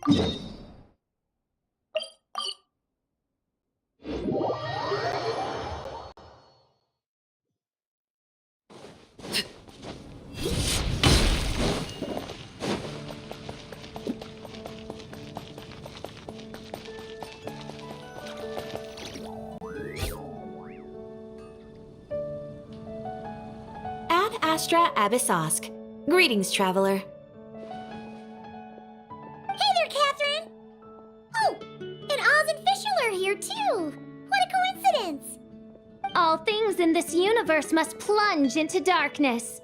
Ad Astra Abyssosk. Greetings, traveler. Hey there, Catherine! Oh, and Oz and Fischl are here too! What a coincidence! All things in this universe must plunge into darkness.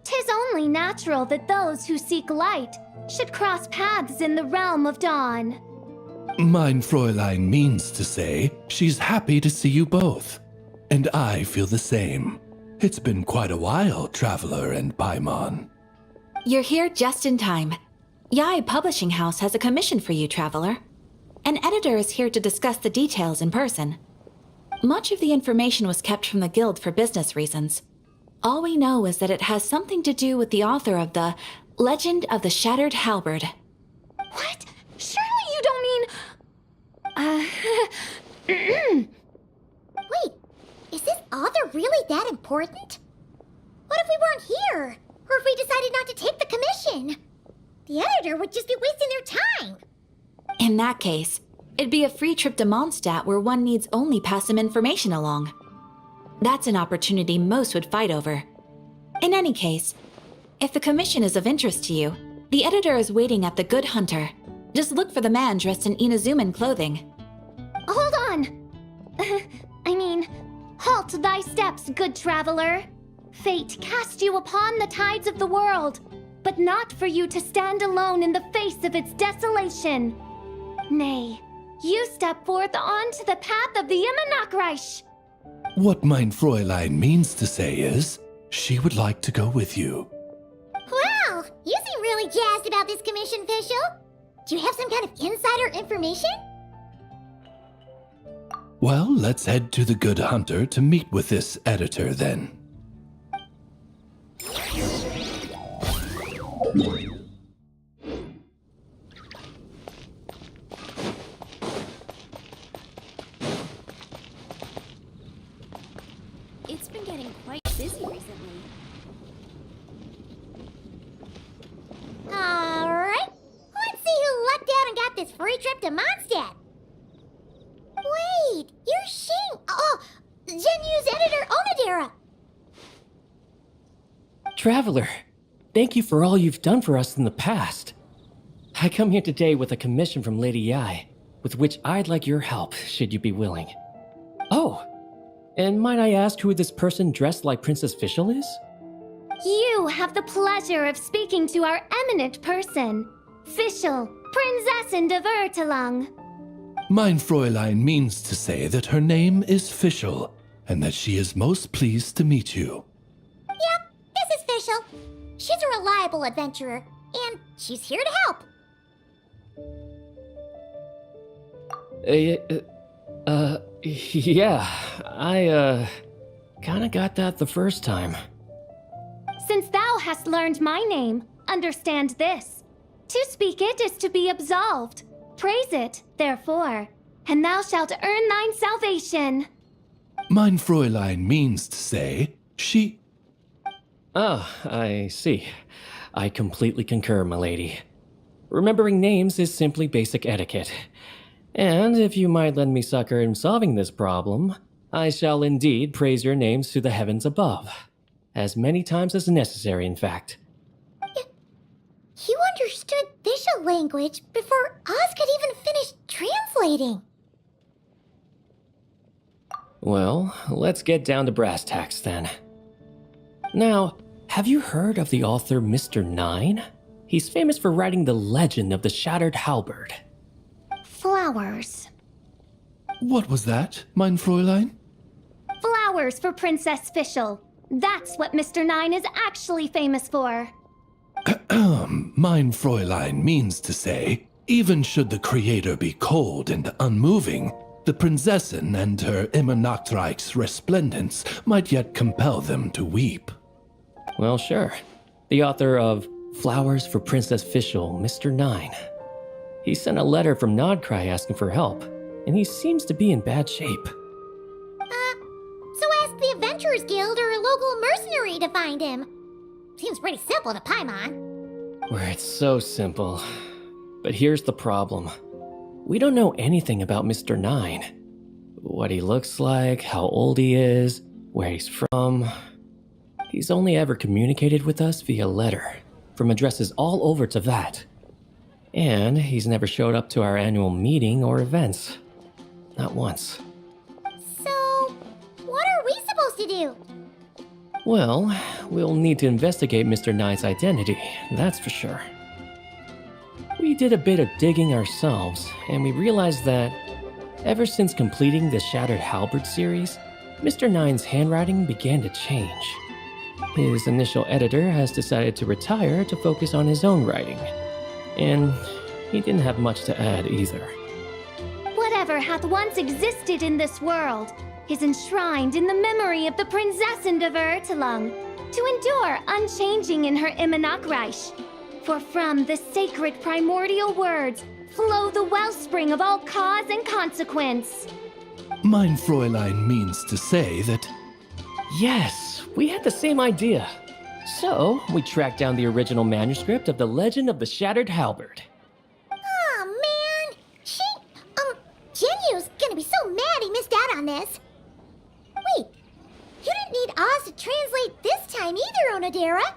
'Tis only natural that those who seek light should cross paths in the realm of dawn. Mein Fräulein means to say she's happy to see you both. And I feel the same. It's been quite a while, Traveler and Paimon. You're here just in time. Yai Publishing House has a commission for you, traveler. An editor is here to discuss the details in person. Much of the information was kept from the guild for business reasons. All we know is that it has something to do with the author of the Legend of the Shattered Halberd. What? Surely you don't mean... Wait, is this author really that important? What if we weren't here? Or if we decided not to take the commission? The editor would just be wasting their time. In that case, it'd be a free trip to Mondstadt where one needs only pass some information along. That's an opportunity most would fight over. In any case, if the commission is of interest to you, the editor is waiting at the Good Hunter. Just look for the man dressed in Inazuman clothing. Hold on! Halt thy steps, good traveler. Fate cast you upon the tides of the world, but not for you to stand alone in the face of its desolation. Nay, you step forth onto the path of the Immerse. What mein Fräulein means to say is, she would like to go with you. Wow, you seem really jazzed about this commission, Fischl. Do you have some kind of insider information? Well, let's head to the Good Hunter to meet with this editor then. It's been getting quite busy recently. Alright, let's see who lucked out and got this free trip to Mondstadt. Wait, you're Shing. Oh, Genu's editor, Onodera. Traveler, thank you for all you've done for us in the past. I come here today with a commission from Lady Yai, with which I'd like your help, should you be willing. Oh, and might I ask who this person dressed like Princess Fischl is? You have the pleasure of speaking to our eminent person, Fischl, Prinzessin de Vertelung. Mein Fräulein means to say that her name is Fischl, and that she is most pleased to meet you. Yep, this is Fischl. She's a reliable adventurer, and she's here to help. Yeah, I, kinda got that the first time. Since thou hast learned my name, understand this. To speak it is to be absolved. Praise it, therefore, and thou shalt earn thine salvation. Mein Fräulein means to say, she... Ah, I see. I completely concur, milady. Remembering names is simply basic etiquette. And if you might lend me succor in solving this problem, I shall indeed praise your names to the heavens above. As many times as necessary, in fact. You understood Fischl language before Oz could even finish translating. Well, let's get down to brass tacks then. Now, have you heard of the author Mr. Nine? He's famous for writing the legend of the Shattered Halberd. Flowers. What was that, mein Fräulein? Flowers for Princess Fischl. That's what Mr. Nine is actually famous for. Mein Fräulein means to say, even should the creator be cold and unmoving, the Prinzessin and her Immerse resplendence might yet compel them to weep. Well, sure. The author of Flowers for Princess Fischl, Mr. Nine. He sent a letter from Nodcry asking for help, and he seems to be in bad shape. So ask the Adventurers Guild or a local mercenary to find him. Seems pretty simple to Paimon. Where it's so simple. But here's the problem. We don't know anything about Mr. 9. What he looks like, how old he is, where he's from. He's only ever communicated with us via letter, from addresses all over to that. And he's never showed up to our annual meeting or events. Not once. So, what are we supposed to do? Well, we'll need to investigate Mr. 9's identity, that's for sure. We did a bit of digging ourselves, and we realized that ever since completing the Shattered Halberd series, Mr. 9's handwriting began to change. His initial editor has decided to retire to focus on his own writing, and he didn't have much to add either. Whatever hath once existed in this world is enshrined in the memory of the Prinzessin de Vertelung, to endure unchanging in her Immerse. For from the sacred primordial words flow the wellspring of all cause and consequence. Mein Fräulein means to say that Yes, we had the same idea. So, we tracked down the original manuscript of The Legend of the Shattered Halberd. Aw, man. Genyu's gonna be so mad he missed out on this. Wait, you didn't need Oz to translate this time either, Onodera.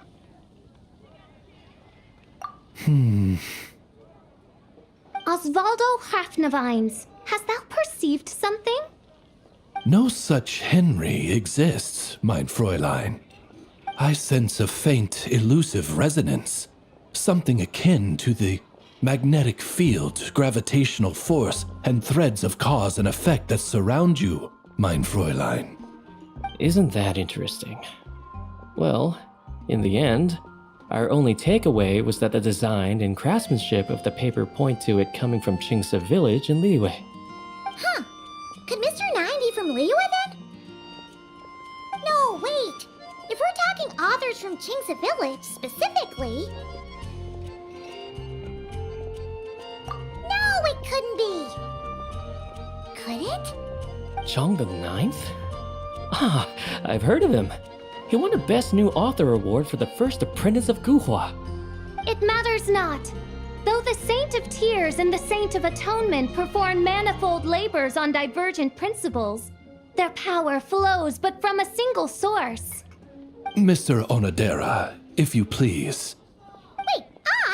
Osvaldo Hafnavines, hast thou perceived something? no such Henry exists, mein Fräulein. I sense a faint, elusive resonance, something akin to the magnetic field, gravitational force, and threads of cause and effect that surround you, mein Fräulein. Isn't that interesting? Well, in the end, our only takeaway was that the design and craftsmanship of the paper point to it coming from Qingse village in Liyue. Huh. Could Mr. 9 be from Liyue then? No, wait. If we're talking authors from Qingse village specifically... No, it couldn't be. Could it? Chong the Ninth? Ah, I've heard of him. He won a Best New Author award for the first apprentice of Guhua. It matters not. Though the Saint of Tears and the Saint of Atonement perform manifold labors on divergent principles, their power flows but from a single source. Mr. Onodera, if you please. Wait,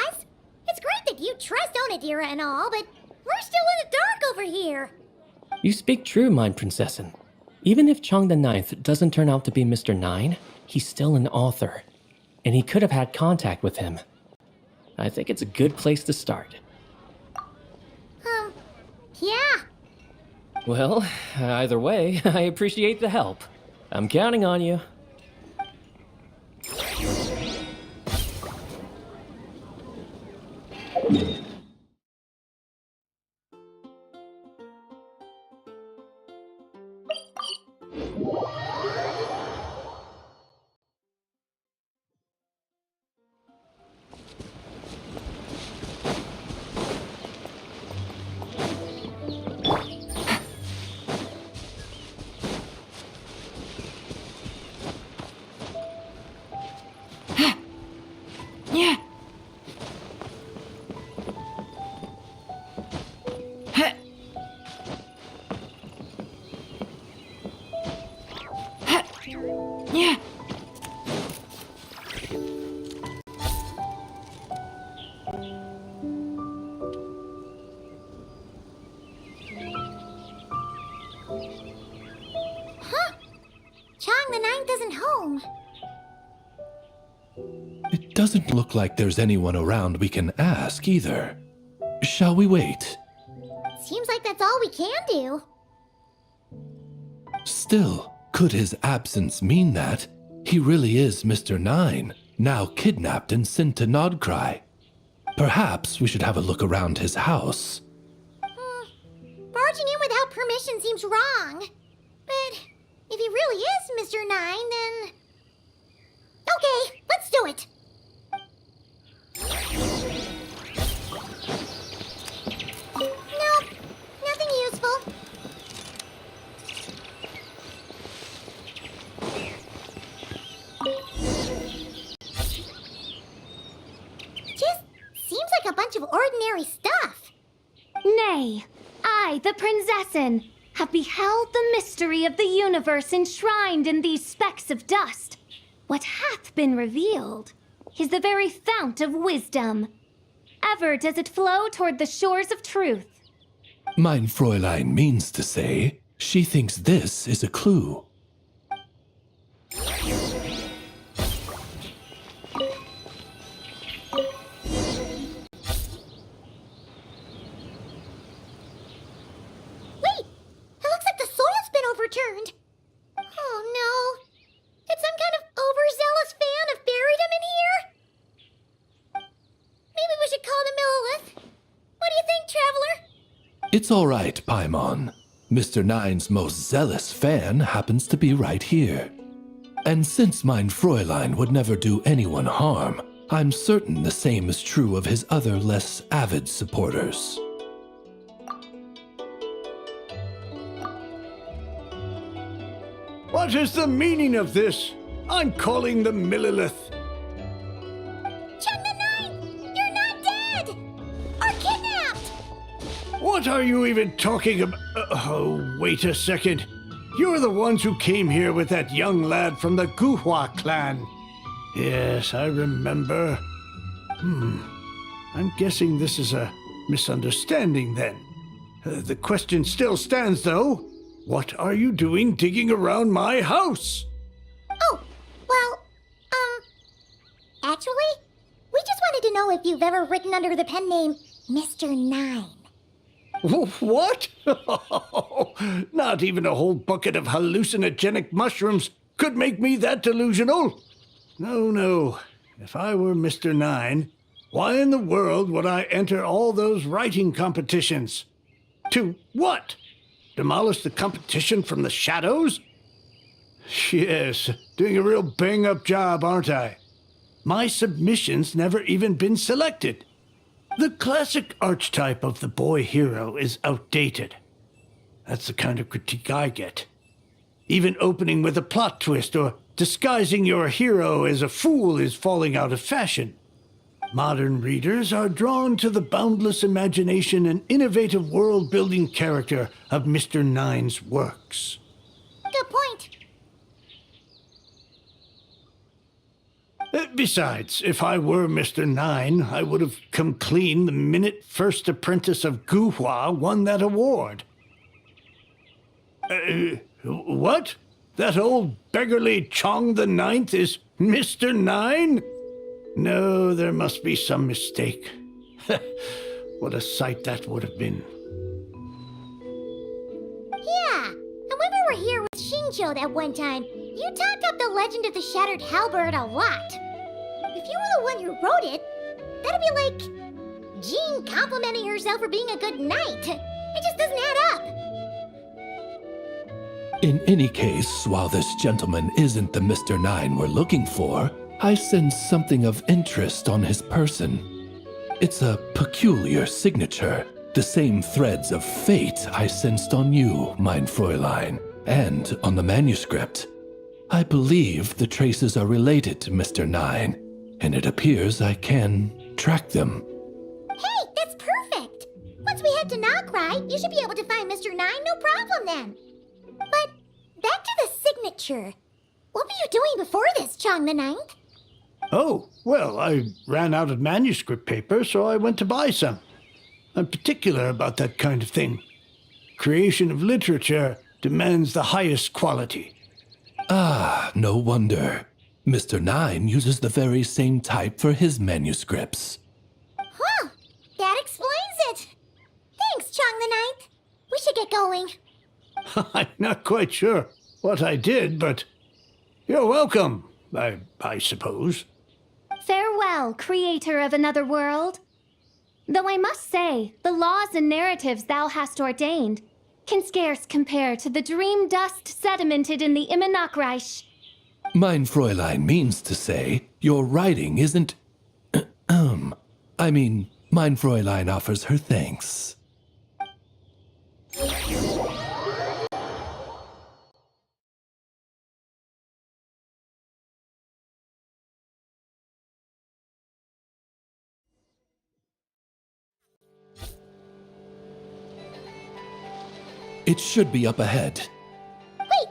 Oz? It's great that you trust Onodera and all, but we're still in the dark over here. You speak true, mein Prinzessin. Even if Chong the Ninth doesn't turn out to be Mr. 9, he's still an author, and he could have had contact with him. I think it's a good place to start. Yeah. Well, either way, I appreciate the help. I'm counting on you. Chong the Ninth isn't home. It doesn't look like there's anyone around we can ask either. Shall we wait? Seems like that's all we can do. Still, could his absence mean that he really is Mr. 9, now kidnapped and sent to Nodcry? Perhaps we should have a look around his house. Barging in without permission seems wrong. But if he really is Mr. 9, then... Okay, let's do it. bunch of ordinary stuff. Nay, I, the Prinzessin, have beheld the mystery of the universe enshrined in these specks of dust. What hath been revealed is the very fount of wisdom. Ever does it flow toward the shores of truth. Mein Fräulein means to say, she thinks this is a clue. Wait! It looks like the soil's been overturned. Oh no. Did some kind of overzealous fan have buried him in here? Maybe we should call him Millilith. What do you think, Traveler? It's all right, Paimon. Mr. Nine's most zealous fan happens to be right here. And since Mein Fräulein would never do anyone harm, I'm certain the same is true of his other less avid supporters. What is the meaning of this? I'm calling the Millilith. Chung the Nine! You're not dead! Or kidnapped! What are you even talking about? Oh, wait a second. You're the ones who came here with that young lad from the Guhua clan. Yes, I remember. I'm guessing this is a misunderstanding then. The question still stands, though. What are you doing digging around my house? Oh, well, actually, we just wanted to know if you've ever written under the pen name Mr. Nine. What? Not even a whole bucket of hallucinogenic mushrooms could make me that delusional. No. If I were Mr. Nine, why in the world would I enter all those writing competitions? To what? Demolish the competition from the shadows? Yes, doing a real bang-up job, aren't I? My submission's never even been selected. The classic archetype of the boy hero is outdated. That's the kind of critique I get. Even opening with a plot twist or disguising your hero as a fool is falling out of fashion. Modern readers are drawn to the boundless imagination and innovative world-building character of Mr. Nine's works. Good point. Besides, if I were Mr. Nine, I would have come clean the minute First Apprentice of Guhua won that award. What? That old beggarly Chong the Ninth is Mr. Nine? No, there must be some mistake. What a sight that would have been. Yeah, and when we were here with Xingqiu that one time, you talked up the legend of the Shattered Halberd a lot. If you were the one who wrote it, that'd be like Jean complimenting herself for being a good knight. It just doesn't add up. In any case, while this gentleman isn't the Mr. Nine we're looking for, I sense something of interest on his person. It's a peculiar signature, the same threads of fate I sensed on you, Mein Fräulein, and on the manuscript. I believe the traces are related to Mr. Nine, and it appears I can track them. Hey, that's perfect! Once we head to Nokrai, you should be able to find Mr. Nine, no problem then. But back to the signature. What were you doing before this, Chong the Ninth? Oh, well, I ran out of manuscript paper, so I went to buy some. I'm particular about that kind of thing. Creation of literature demands the highest quality. Ah, no wonder. Mr. Nine uses the very same type for his manuscripts. Huh, that explains it. Thanks, Chong the Ninth. We should get going. I'm not quite sure what I did, but you're welcome, I suppose. Farewell, creator of another world. Though I must say, the laws and narratives thou hast ordained can scarce compare to the dream dust sedimented in the Immerse. Mein Fräulein means to say, your writing isn't... Mein Fräulein offers her thanks. It should be up ahead. Wait,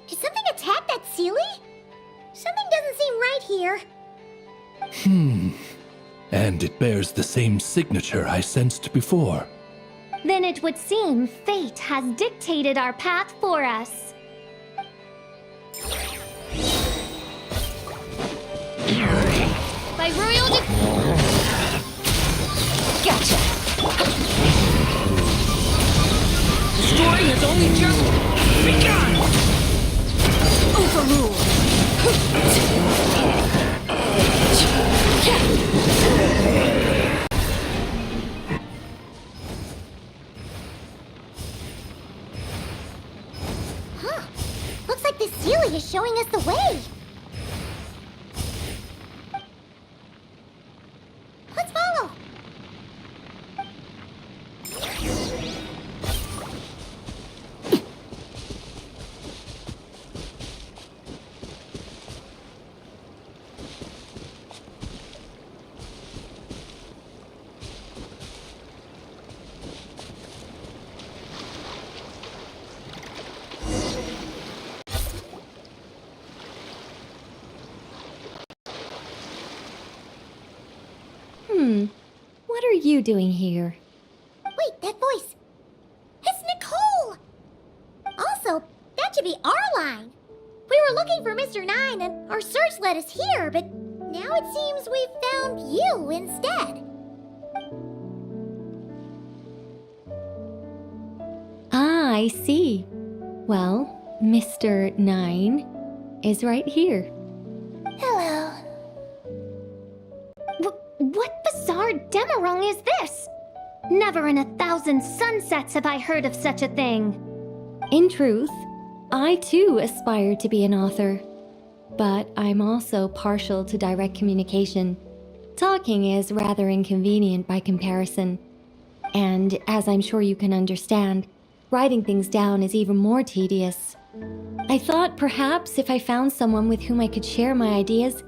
did something attack that Sealy? Something doesn't seem right here. And it bears the same signature I sensed before. Then it would seem fate has dictated our path for us. By royal Gotcha! The story has only just begun! Overruled! Huh. Looks like this Sealy is showing us the way. Let's follow. What are you doing here? Wait, that voice. It's Nicole! Also, that should be our line. We were looking for Mr. 9 and our search led us here, but now it seems we've found you instead. Ah, I see. Well, Mr. 9 is right here. Hello. What bizarre demarung is this? Never in 1,000 sunsets have I heard of such a thing. In truth, I too aspire to be an author. But I'm also partial to direct communication. Talking is rather inconvenient by comparison. And as I'm sure you can understand, writing things down is even more tedious. I thought perhaps if I found someone with whom I could share my ideas,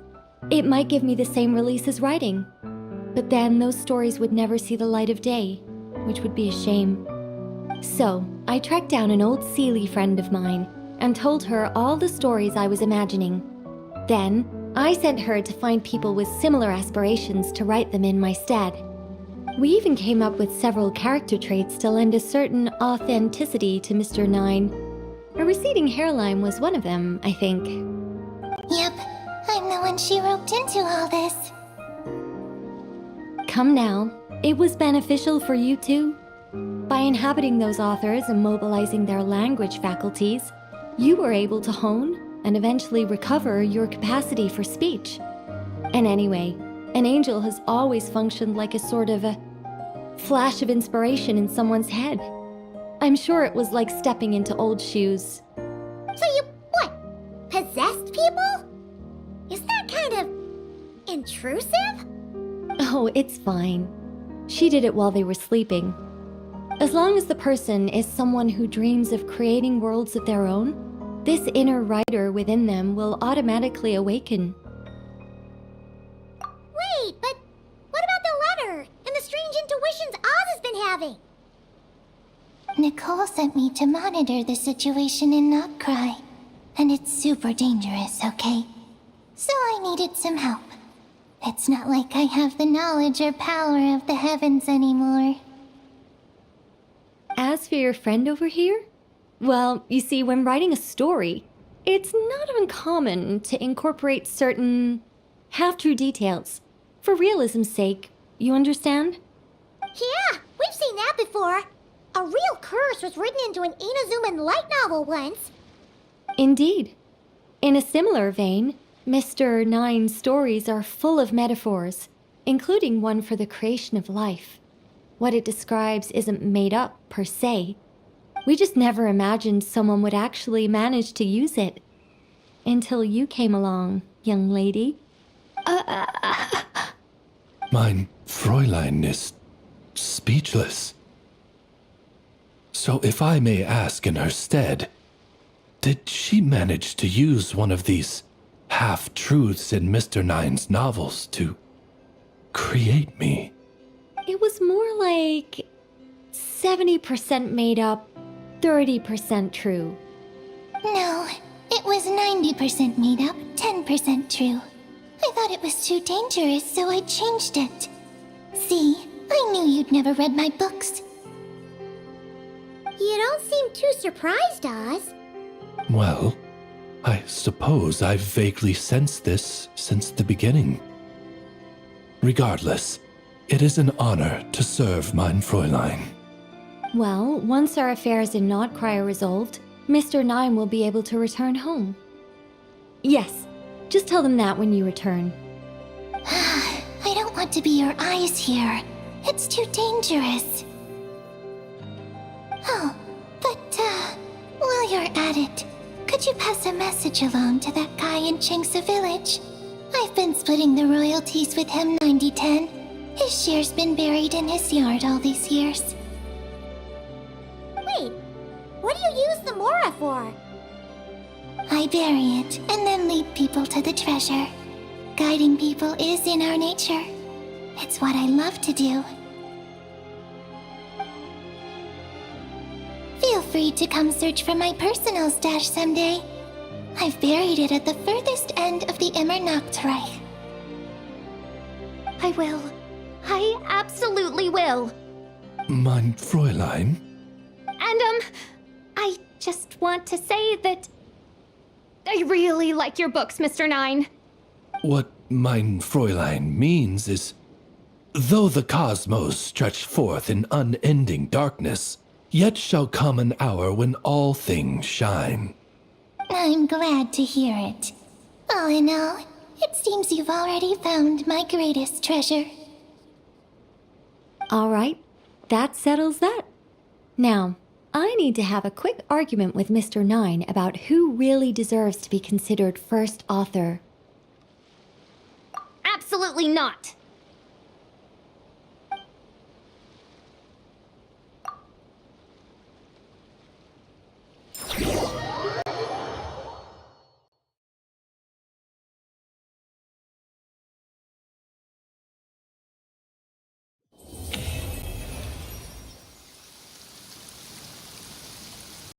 it might give me the same release as writing. But then those stories would never see the light of day, which would be a shame. So, I tracked down an old Sealy friend of mine and told her all the stories I was imagining. Then, I sent her to find people with similar aspirations to write them in my stead. We even came up with several character traits to lend a certain authenticity to Mr. 9. A receding hairline was one of them, I think. Yep, I'm the one she roped into all this. Come now, it was beneficial for you too. By inhabiting those authors and mobilizing their language faculties, you were able to hone and eventually recover your capacity for speech. And anyway, an angel has always functioned like a sort of a flash of inspiration in someone's head. I'm sure it was like stepping into old shoes. So you, what, possessed people? Isn't that kind of intrusive? Oh, it's fine. She did it while they were sleeping. As long as the person is someone who dreams of creating worlds of their own, this inner writer within them will automatically awaken. Wait, but what about the letter and the strange intuitions Oz has been having? Nicole sent me to monitor the situation in Knockcry, and it's super dangerous, okay? So I needed some help. It's not like I have the knowledge or power of the heavens anymore. As for your friend over here? Well, you see, when writing a story, it's not uncommon to incorporate certain half-true details. For realism's sake, you understand? Yeah, we've seen that before. A real curse was written into an Inazuman light novel once. Indeed. In a similar vein, Mr. 9's stories are full of metaphors, including one for the creation of life. What it describes isn't made up, per se. We just never imagined someone would actually manage to use it. Until you came along, young lady. Mein Fräulein is speechless. So if I may ask in her stead, did she manage to use one of these half-truths in Mr. 9's novels to create me? It was more like 70% made up, 30% true. No, it was 90% made up, 10% true. I thought it was too dangerous, so I changed it. See, I knew you'd never read my books. You don't seem too surprised, Oz. Well, I suppose I've vaguely sensed this since the beginning. Regardless, it is an honor to serve mein Fräulein. Well, once our affairs in Notcry are resolved, Mr. Nine will be able to return home. Yes, just tell them that when you return. I don't want to be your eyes here. It's too dangerous. Oh, but, while you're at it, could you pass a message along to that guy in Chingsa Village? I've been splitting the royalties with him 90-10. His share's been buried in his yard all these years. Wait, what do you use the Mora for? I bury it, and then lead people to the treasure. Guiding people is in our nature. It's what I love to do. Feel free to come search for my personal stash someday. I've buried it at the furthest end of the Immerse. I will. I absolutely will. Mein Fräulein? And, I just want to say that I really like your books, Mr. Nine. What mein Fräulein means is, though the cosmos stretch forth in unending darkness, yet shall come an hour when all things shine. I'm glad to hear it. All in all, it seems you've already found my greatest treasure. All right, that settles that. Now, I need to have a quick argument with Mr. Nine about who really deserves to be considered first author. Absolutely not!